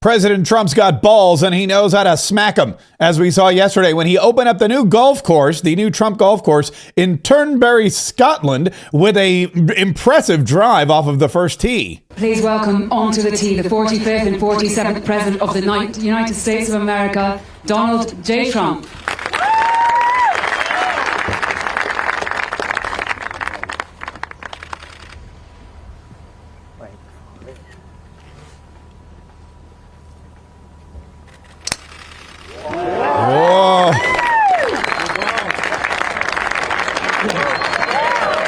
President Trump's got balls and he knows how to smack them, as we saw yesterday when he opened up the new golf course, the new Trump golf course in Turnberry, Scotland, with a impressive drive off of the first tee. Please welcome onto the tee the 45th and 47th President of the United States of America, Donald J. Trump.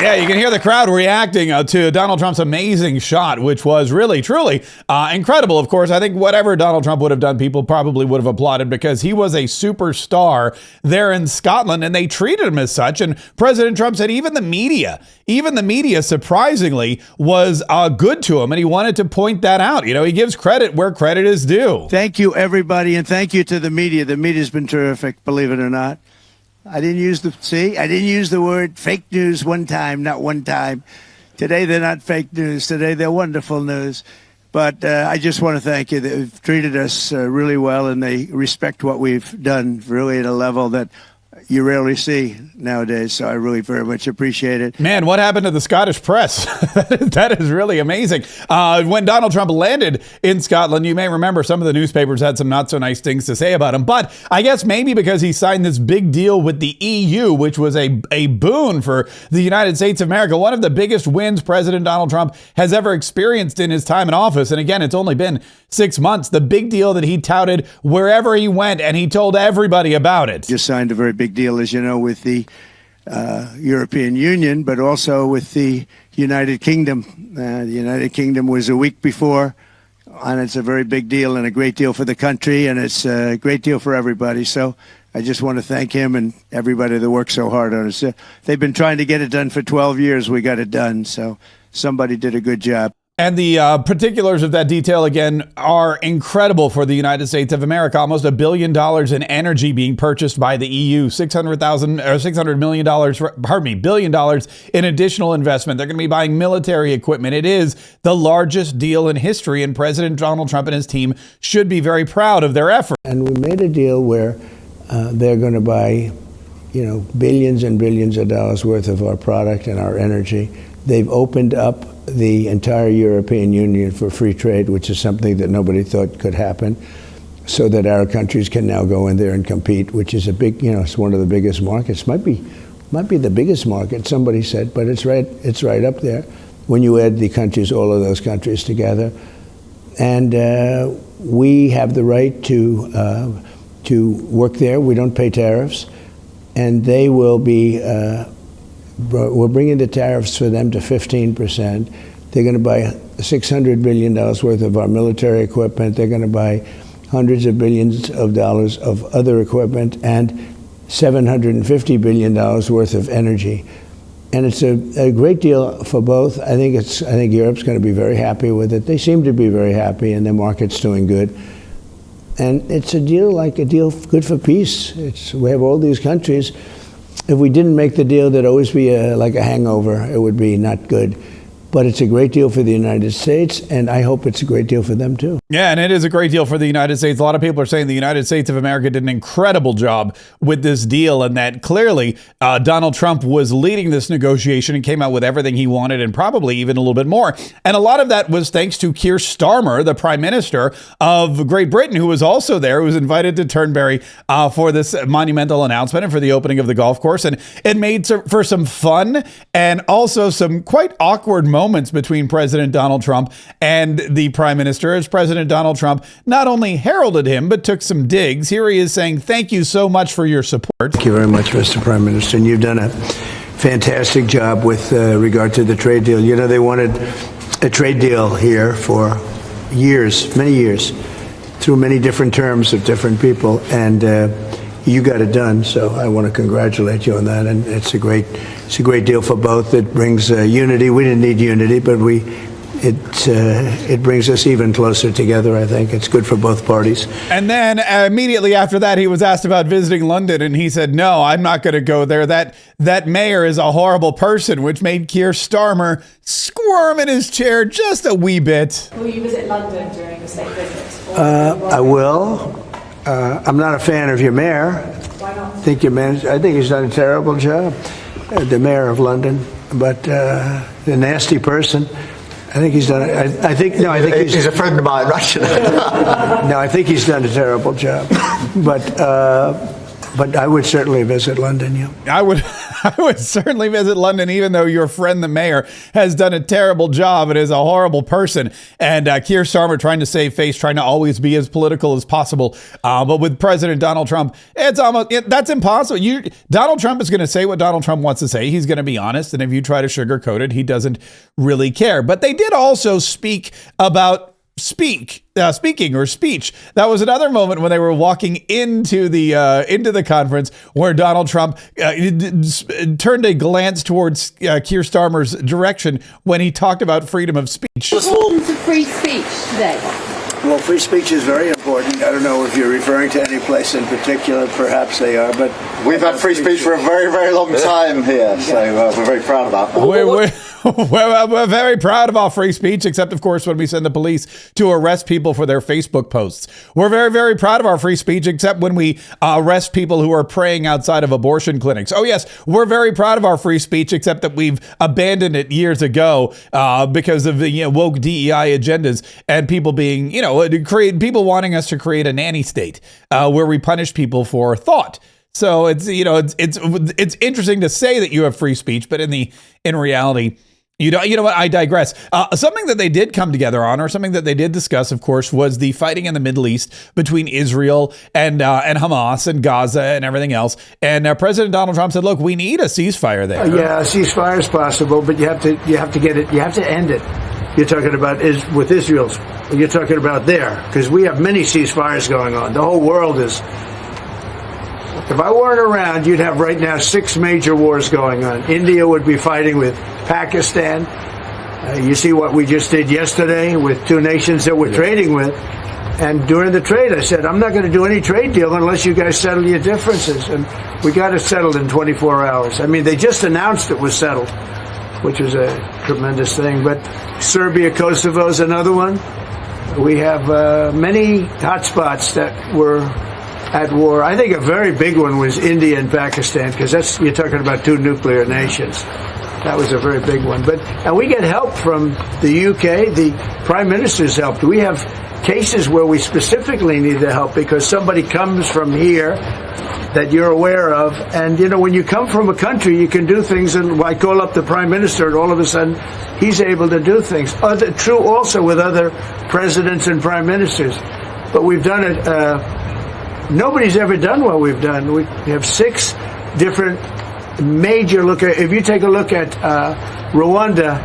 Yeah, you can hear the crowd reacting to Donald Trump's amazing shot, which was really, truly incredible. Of course, I think whatever Donald Trump would have done, people probably would have applauded because he was a superstar there in Scotland, and they treated him as such. And President Trump said even the media, surprisingly, was good to him, and he wanted to point that out. You know, he gives credit where credit is due. Thank you, everybody, and thank you to the media. The media's been terrific, believe it or not. I didn't use the word fake news one time, not one time. Today they're not fake news. Today they're wonderful news. But I just want to thank you. They've treated us really well, and they respect what we've done really at a level that you rarely see nowadays. So I really very much appreciate it. Man, what happened to the Scottish press? That is really amazing. When Donald Trump landed in Scotland, you may remember some of the newspapers had some not so nice things to say about him. But I guess maybe because he signed this big deal with the EU, which was a boon for the United States of America, one of the biggest wins President Donald Trump has ever experienced in his time in office. And again, it's only been 6 months. The big deal that he touted wherever he went, and he told everybody about it. Just signed a very big deal, as you know, with the European Union, but also with the United Kingdom. The United Kingdom was a week before, and it's a very big deal and a great deal for the country, and it's a great deal for everybody. So I just want to thank him and everybody that worked so hard on it. They've been trying to get it done for 12 years. We got it done, so somebody did a good job. And the particulars of that detail, again, are incredible for the United States of America. Almost $1 billion in energy being purchased by the EU, $600 billion in additional investment. They're going to be buying military equipment. It is the largest deal in history, and President Donald Trump and his team should be very proud of their effort. And we made a deal where they're going to buy, billions and billions of dollars worth of our product and our energy. They've opened up the entire European Union for free trade, which is something that nobody thought could happen, so that our countries can now go in there and compete, which is a big, it's one of the biggest markets. Might be the biggest market, somebody said, but it's right up there when you add the countries, all of those countries together. And we have the right to work there. We don't pay tariffs, and they will be. We're bringing the tariffs for them to 15%. They're going to buy $600 billion worth of our military equipment. They're going to buy hundreds of billions of dollars of other equipment and $750 billion worth of energy. And it's a great deal for both. I think Europe's going to be very happy with it. They seem to be very happy, and their market's doing good. And it's a deal good for peace. We have all these countries. If we didn't make the deal, there'd always be like a hangover. It would be not good. But it's a great deal for the United States, and I hope it's a great deal for them, too. Yeah, and it is a great deal for the United States. A lot of people are saying the United States of America did an incredible job with this deal, and that clearly Donald Trump was leading this negotiation and came out with everything he wanted, and probably even a little bit more. And a lot of that was thanks to Keir Starmer, the Prime Minister of Great Britain, who was also there, who was invited to Turnberry for this monumental announcement and for the opening of the golf course. And it made for some fun and also some quite awkward moments between President Donald Trump and the Prime Minister, as President Donald Trump not only heralded him, but took some digs. Here he is saying, "Thank you so much for your support." Thank you very much, Mr. Prime Minister. And you've done a fantastic job with regard to the trade deal. They wanted a trade deal here for years, many years, through many different terms of different people. And you got it done, so I want to congratulate you on that. And it's a great deal for both. It brings unity. We didn't need unity, but it brings us even closer together. I think it's good for both parties. And then immediately after that, he was asked about visiting London, and he said, "No, I'm not going to go there. That mayor is a horrible person," which made Keir Starmer squirm in his chair just a wee bit. Will you visit London during the state visit? I will. I'm not a fan of your mayor. Why not? I think he's done a terrible job, the mayor of London. But the nasty person, I think he's done. I think he's a friend of mine, actually. No, I think he's done a terrible job. But I would certainly visit London. Yeah, I would certainly visit London, even though your friend, the mayor, has done a terrible job and is a horrible person. And Keir Starmer trying to save face, trying to always be as political as possible. But with President Donald Trump, that's impossible. Donald Trump is going to say what Donald Trump wants to say. He's going to be honest. And if you try to sugarcoat it, he doesn't really care. But they did also speak about speaking or speech. That was another moment when they were walking into the conference where Donald Trump turned a glance towards Keir Starmer's direction when he talked about freedom of speech. Importance of free speech today. Well, free speech is very important. I don't know if you're referring to any place in particular. Perhaps they are, but we've had free speech for a very, very long time here, so we're very proud of that. We're very proud of our free speech, except, of course, when we send the police to arrest people for their Facebook posts. We're very, very proud of our free speech, except when we arrest people who are praying outside of abortion clinics. Oh, yes, we're very proud of our free speech, except that we've abandoned it years ago because of the woke DEI agendas and people being, people wanting us to create a nanny state where we punish people for thought. So it's interesting to say that you have free speech, but in reality, you know what? I digress. Something that they did come together on, or something that they did discuss, of course, was the fighting in the Middle East between Israel and Hamas and Gaza and everything else. And President Donald Trump said, "Look, we need a ceasefire there." Yeah, a ceasefire is possible, but you have to get it. You have to end it. You're talking about with Israel's. You're talking about there, because we have many ceasefires going on. The whole world is. If I weren't around, you'd have right now 6 major wars going on. India would be fighting with Pakistan. You see what we just did yesterday with 2 nations that we're trading with. And during the trade, I said, I'm not going to do any trade deal unless you guys settle your differences. And we got it settled in 24 hours. I mean, they just announced it was settled, which was a tremendous thing. But Serbia, Kosovo is another one. We have many hotspots that were at war. I think a very big one was India and Pakistan, because you're talking about 2 nuclear nations. That was a very big one. And we get help from the UK. The Prime Minister's helped. We have cases where we specifically need the help because somebody comes from here that you're aware of. And, when you come from a country, you can do things. And I call up the Prime Minister, and all of a sudden, he's able to do things. True also with other presidents and prime ministers. But we've done it. Nobody's ever done what we've done. We have 6 different major if you take a look at Rwanda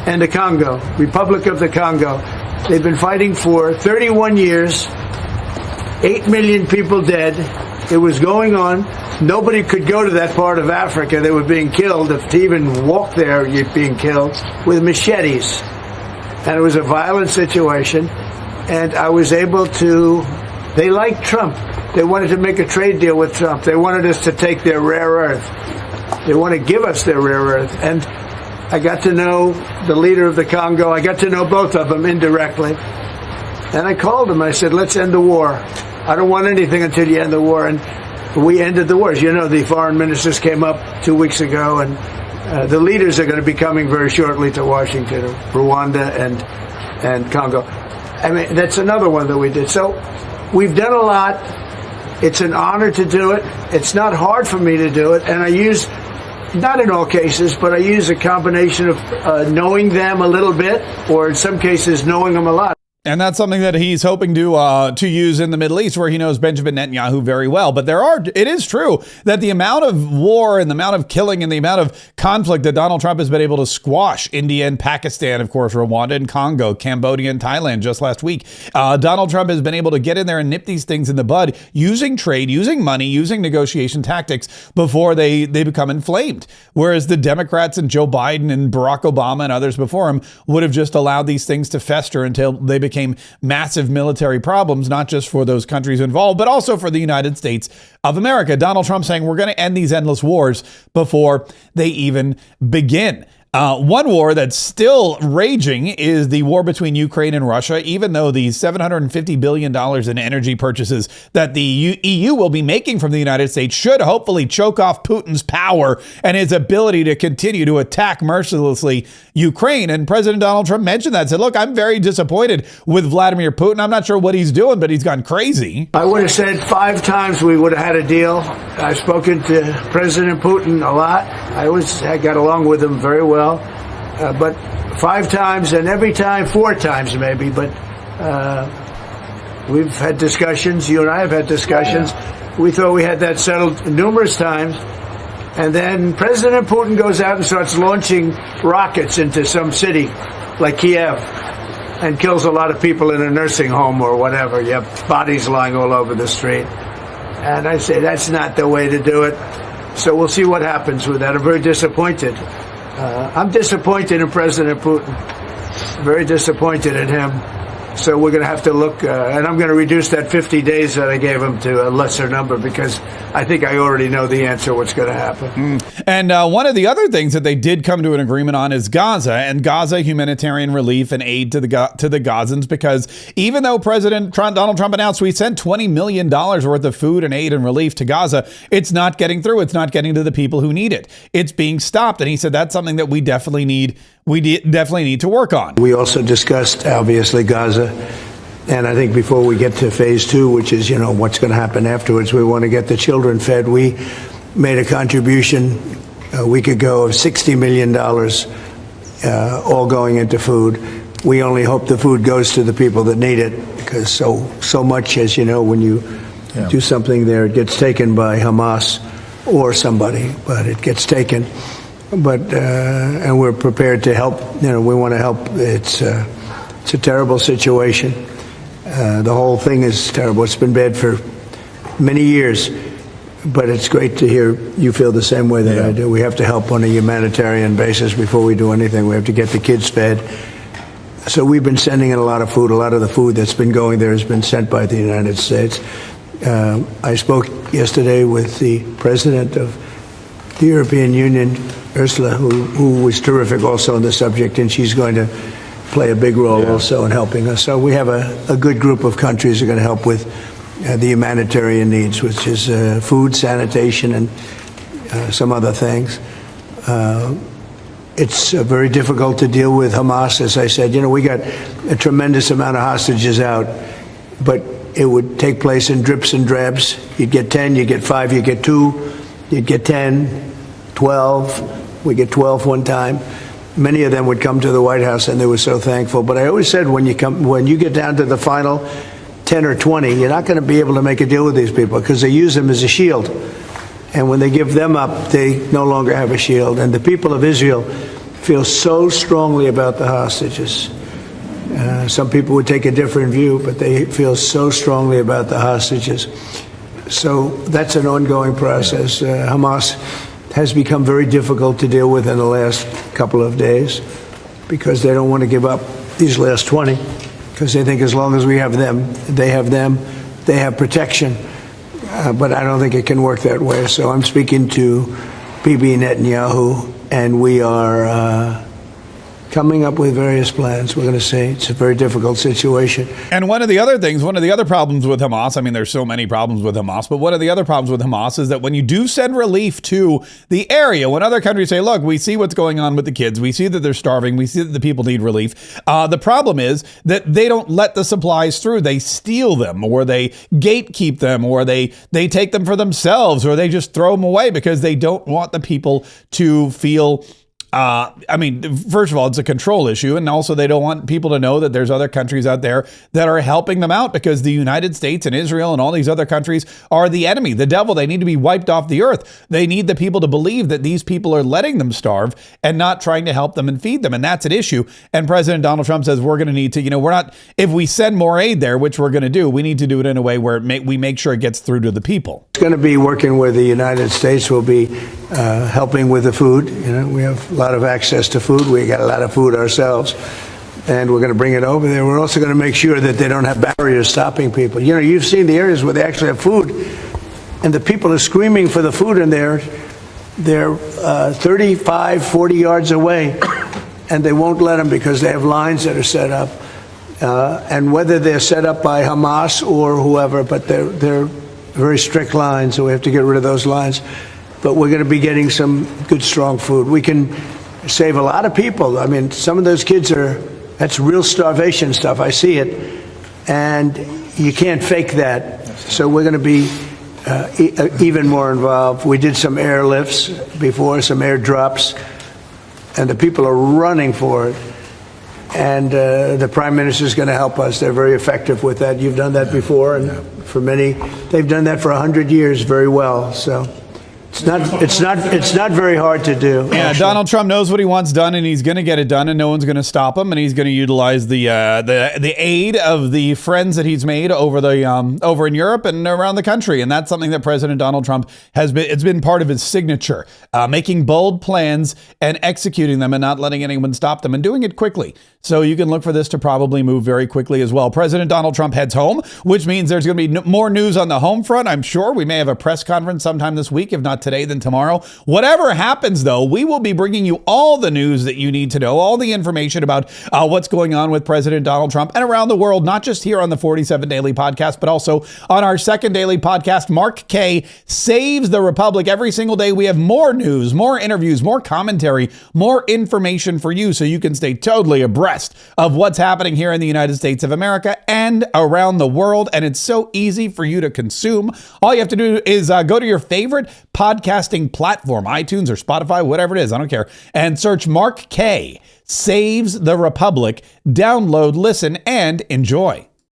and the Congo, Republic of the Congo, they've been fighting for 31 years, 8 million people dead. It was going on. Nobody could go to that part of Africa. They were being killed. If to even walk there, you're being killed with machetes. And it was a violent situation. And I was able to, they liked Trump. They wanted to make a trade deal with Trump. They wanted us to take their rare earth. They want to give us their rare earth. And I got to know the leader of the Congo. I got to know both of them indirectly. And I called him. I said, let's end the war. I don't want anything until you end the war. And we ended the war. As you know, the foreign ministers came up 2 weeks ago, and the leaders are going to be coming very shortly to Washington, Rwanda and Congo. I mean, that's another one that we did. So we've done a lot. It's an honor to do it. It's not hard for me to do it. And I use, not in all cases, but I use a combination of knowing them a little bit, or in some cases knowing them a lot. And that's something that he's hoping to use in the Middle East, where he knows Benjamin Netanyahu very well. But it is true that the amount of war and the amount of killing and the amount of conflict that Donald Trump has been able to squash, India and Pakistan, of course, Rwanda and Congo, Cambodia and Thailand just last week, Donald Trump has been able to get in there and nip these things in the bud using trade, using money, using negotiation tactics before they become inflamed. Whereas the Democrats and Joe Biden and Barack Obama and others before him would have just allowed these things to fester until they became massive military problems, not just for those countries involved, but also for the United States of America. Donald Trump saying we're going to end these endless wars before they even begin. One war that's still raging is the war between Ukraine and Russia, even though the $750 billion in energy purchases that the EU will be making from the United States should hopefully choke off Putin's power and his ability to continue to attack mercilessly Ukraine. And President Donald Trump mentioned that, said, look, I'm very disappointed with Vladimir Putin. I'm not sure what he's doing, but he's gone crazy. I would have said 5 times we would have had a deal. I've spoken to President Putin a lot. I got along with him very well. But 5 times, and every time 4 times maybe, but we've had discussions. You and I have had discussions. We thought we had that settled numerous times. And then President Putin goes out and starts launching rockets into some city like Kiev and kills a lot of people in a nursing home or whatever. You have bodies lying all over the street. And I say that's not the way to do it. So we'll see what happens with that. I'm very disappointed. I'm disappointed in President Putin. Very disappointed in him. So we're going to have to look, and I'm going to reduce that 50 days that I gave him to a lesser number because I think I already know the answer what's going to happen. And one of the other things that they did come to an agreement on is Gaza and Gaza humanitarian relief and aid to the Gazans, because even though Donald Trump announced we sent $20 million worth of food and aid and relief to Gaza, it's not getting through. It's not getting to the people who need it. It's being stopped. And he said that's something that we definitely need. Definitely need to work on. We also discussed, obviously, Gaza. And I think before we get to phase 2, which is, what's going to happen afterwards, we want to get the children fed. We made a contribution a week ago of $60 million, all going into food. We only hope the food goes to the people that need it, because so much, as you know, when you do something there, it gets taken by Hamas or somebody, but it gets taken. But and we're prepared to help. We want to help. It's a terrible situation. The whole thing is terrible. It's been bad for many years, but it's great to hear you feel the same way that I do. We have to help on a humanitarian basis before we do anything. We have to get the kids fed. So we've been sending in a lot of food. A lot of the food that's been going there has been sent by the United States. I spoke yesterday with the president of the European Union, Ursula, who was terrific also on the subject, and she's going to play a big role also in helping us. So we have a good group of countries that are going to help with the humanitarian needs, which is food, sanitation, and some other things. It's very difficult to deal with Hamas, as I said. We got a tremendous amount of hostages out, but it would take place in drips and drabs. You'd get 10, you get 5, you get 2, you'd get 10, 12. We get 12 one time. Many of them would come to the White House, and they were so thankful. But I always said, when you get down to the final 10 or 20, you're not going to be able to make a deal with these people because they use them as a shield. And when they give them up, they no longer have a shield. And the people of Israel feel so strongly about the hostages. Some people would take a different view, but they feel so strongly about the hostages. So that's an ongoing process. Hamas has become very difficult to deal with in the last couple of days because they don't want to give up these last 20, because they think as long as we have them, they have protection. But I don't think it can work that way. So I'm speaking to Bibi Netanyahu, and we are coming up with various plans. We're going to say it's a very difficult situation. And one of the other problems with Hamas, I mean, there's so many problems with Hamas, but one of the other problems with Hamas is that when you do send relief to the area, when other countries say, look, we see what's going on with the kids, we see that they're starving, we see that the people need relief, the problem is that they don't let the supplies through. They steal them, or they gatekeep them, or they take them for themselves, or they just throw them away because they don't want the people to feel I mean, first of all, it's a control issue. And also they don't want people to know that there's other countries out there that are helping them out, because the United States and Israel and all these other countries are the enemy, the devil. They need to be wiped off the earth. They need the people to believe that these people are letting them starve and not trying to help them and feed them. And that's an issue. And President Donald Trump says we're going to need to, we're not, if we send more aid there, which we're going to do, we need to do it in a way where we make sure it gets through to the people. It's going to be working where the United States will be helping with the food. We have a lot of access to food. We got a lot of food ourselves, and we're going to bring it over there. We're also going to make sure that they don't have barriers stopping people. You've seen the areas where they actually have food, and the people are screaming for the food, and they're 35, 40 yards away, and they won't let them because they have lines that are set up. And whether they're set up by Hamas or whoever, but they're very strict lines, so we have to get rid of those lines. But we're going to be getting some good, strong food. We can save a lot of people. I mean, some of those kids that's real starvation stuff. I see it. And you can't fake that. So we're going to be even more involved. We did some airlifts before, some airdrops, and the people are running for it. And the Prime Minister is going to help us. They're very effective with that. You've done that before, and for many, they've done that for 100 years very well. So it's not very hard to do. Yeah, actually. Donald Trump knows what he wants done, and he's going to get it done, and no one's going to stop him. And he's going to utilize the aid of the friends that he's made over in Europe and around the country. And that's something that President Donald Trump it's been part of his signature, making bold plans and executing them and not letting anyone stop them, and doing it quickly. So you can look for this to probably move very quickly as well. President Donald Trump heads home, which means there's going to be more news on the home front. I'm sure we may have a press conference sometime this week, if not today, then tomorrow. Whatever happens, though, we will be bringing you all the news that you need to know, all the information about what's going on with President Donald Trump and around the world, not just here on the 47 Daily Podcast, but also on our second daily podcast. Mark Kaye saves the Republic. Every single day we have more news, more interviews, more commentary, more information for you, so you can stay totally abreast of what's happening here in the United States of America and around the world. And it's so easy for you to consume. All you have to do is go to your favorite podcasting platform, iTunes or Spotify, whatever it is, I don't care, and search Mark Kaye Saves the Republic. Download, listen, and enjoy.